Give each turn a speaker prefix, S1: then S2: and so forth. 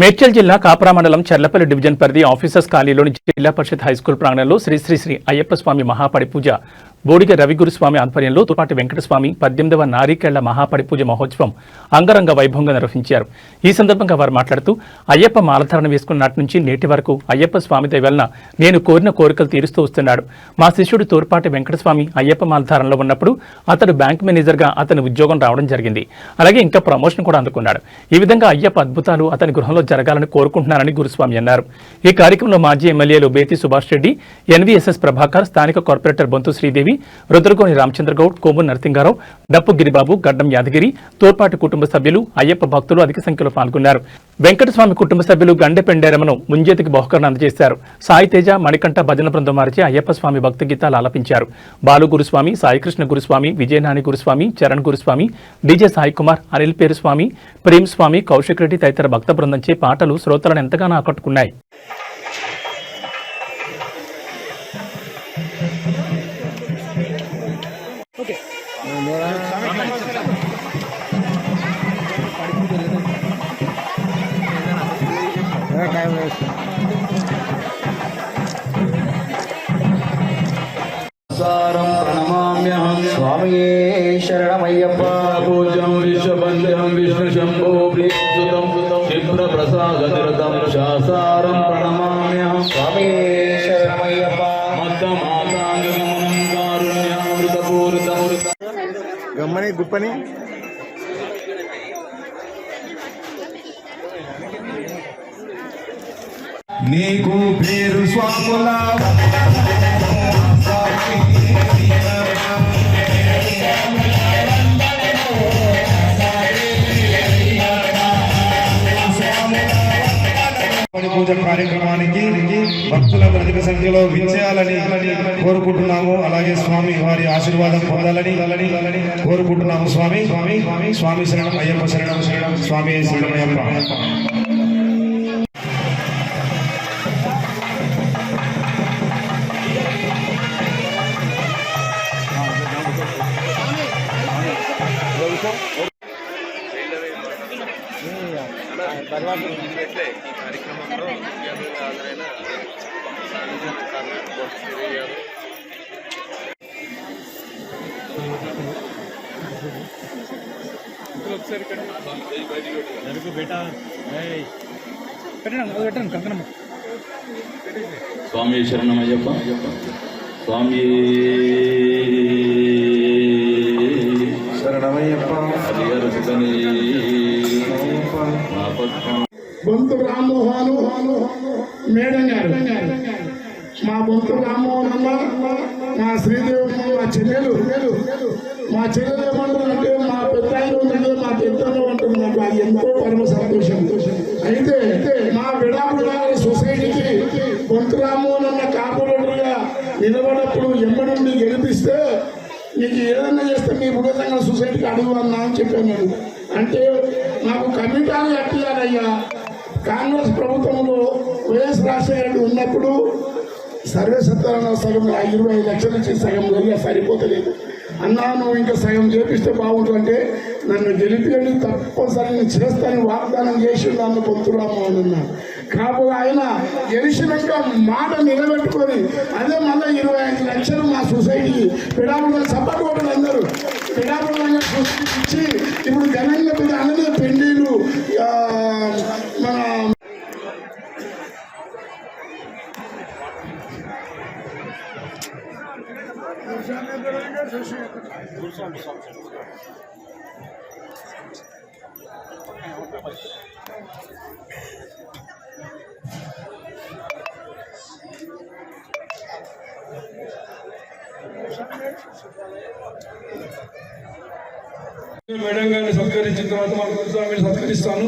S1: మేడ్చల్ జిల్లా కాపురా మండలం చర్లపల్లి డివిజన్ పరిధి ఆఫీసర్స్ కాలనీలోని జిల్లా పరిషత్ హైస్కూల్ ప్రాంగణంలో శ్రీ శ్రీ శ్రీ అయ్యప్ప స్వామి మహాపడి పూజ బోడిగ రవిగురుస్వామి ఆధ్వర్యంలో తోపాటి వెంకటస్వామి 18వ నారీకేళ్ల మహాపడి పూజ మహోత్సవం అంగరంగ వైభవంగా నిర్వహించారు. ఈ సందర్భంగా వారు మాట్లాడుతూ అయ్యప్ప మాలధారణ వేసుకున్న నాటి నుంచి నేటి వరకు అయ్యప్ప స్వామి దయ వలన నేను కోరిన కోరికలు తీరుస్తూ వస్తున్నాడు. మా శిష్యుడు తోర్పాటి వెంకటస్వామి అయ్యప్ప మాలధారణలో ఉన్నప్పుడు అతడు బ్యాంక్ మేనేజర్గా అతని ఉద్యోగం రావడం జరిగింది. అలాగే ఇంకా ప్రమోషన్ కూడా అందుకున్నాడు. ఈ విధంగా అయ్యప్ప అద్భుతాలు అతని గృహంలో జరగాలని కోరుకుంటున్నారని గురుస్వామి అన్నారు. ఈ కార్యక్రమంలో మాజీ ఎమ్మెల్యేలు బేతి సుభాష్ రెడ్డి, ఎన్వీఎస్ఎస్ ప్రభాకర్, స్థానిక కార్పొరేటర్ బొంతు శ్రీదేవి, రుద్రగోని రామచంద్రగౌడ్, కోము నరసింగారావు, డప్పు గిరిబాబు, గడ్డం యాదగిరి, తోర్పాటి కుటుంబ సభ్యులు, అయ్యప్ప భక్తులు అధిక సంఖ్యలో పాల్గొన్నారు. వెంకటస్వామి కుటుంబ సభ్యులు గండె పెండేరమను ముంజేతికి బహుకరణ అందజేశారు. సాయి తేజ, మణికంఠ భజన బృందం వారిచే అయ్యప్ప స్వామి భక్తి గీతాలు ఆలపించారు. బాలు గురుస్వామి, సాయికృష్ణ గురుస్వామి, విజయనాని గురుస్వామి, చరణ్ గురుస్వామి, డీజే సాయి కుమార్, అనిల్ పేరుస్వామి, ప్రేమ్ స్వామి, కౌశిక్ రెడ్డి తదితర భక్త బృందంచే పాటలు శ్రోతలను ఎంతగానో ఆకట్టుకున్నాయి.
S2: प्रणमाम्यहं स्वामी शरणमय्यप्प
S3: पूज्यं विश्ववन्द्यं विष्णुशम्भो प्रियसुतं क्षिप्रप्रसादतिरतं शासारं प्रणमाम्यहं
S2: स्वामी शरणमय्यप्प
S3: मत्तमाताङ्गमनं कारुण्यामृतपूरितमृत
S4: गम्मनि गुप्पनि
S3: नीकु पेरु स्वामुला
S4: పూజ కార్యక్రమానికి భక్తులందరూ అధిక సంఖ్యలో విచ్చేయాలని కోరుకుంటున్నాము. అలాగే స్వామి వారి ఆశీర్వాదం పొందాలని కోరుకుంటున్నాము. స్వామి స్వామి శరణం అయ్యప్ప, శరణం శరణం స్వామి శరణం అయ్యప్ప.
S3: स्वामी शरणमय्यप्प स्वामी
S4: శరణమయ్యప్ప.
S5: బొంతు రామ్మోహన్ మేడం గారు, మా బొంతు రామ్మోహన్ అన్న, మా శ్రీదేవి, మా చెల్లెలు ఏమంటారంటే మా పెద్ద ఆయన ఉంటుంది, మా పెద్దలో ఉంటుంది. నాకు అది ఎంతో పరమ సంతోషం. అయితే మా విడాకుల సొసైటీకి బొంతు రామ్మోహన్ అన్న కార్పొరేటర్గా నిలబడినప్పుడు ఎంబడి గెలిపిస్తే నీకు ఏదైనా చేస్తే మీ బుడతంగా సొసైటీకి అడుగు అన్నా అని చెప్పాను నేను. అంటే నాకు కమిటాలు కట్టియాలయ్యా. కాంగ్రెస్ ప్రభుత్వంలో వైఎస్ రాజశేఖర ఉన్నప్పుడు సర్వే సత్తారాయణ సగం 25 లక్షలు ఇచ్చి సగం జరిగా సరిపోతలేదు అన్నా, నువ్వు ఇంకా సగం చేపిస్తే బాగుంటుందంటే నన్ను గెలిపియండి, తప్పనిసరి నేను చేస్తానని వాగ్దానం చేసి నన్ను పొందుతున్నాము అన్నా. కాకపోతే ఆయన గెలిచినాక మాట నిలబెట్టుకొని అదే మళ్ళీ 25 లక్షలు మా సొసైటీకి పిడాపుల సపోర్ట్ కొట్టడం అందరూ పిడాపుల ఇచ్చి ఇప్పుడు ఘనంగా అనేది పెళ్లిళ్ళు మన
S3: మేడం గారిని సత్కరించిన తర్వాత మన గురుస్వామిని సత్కరిస్తాను.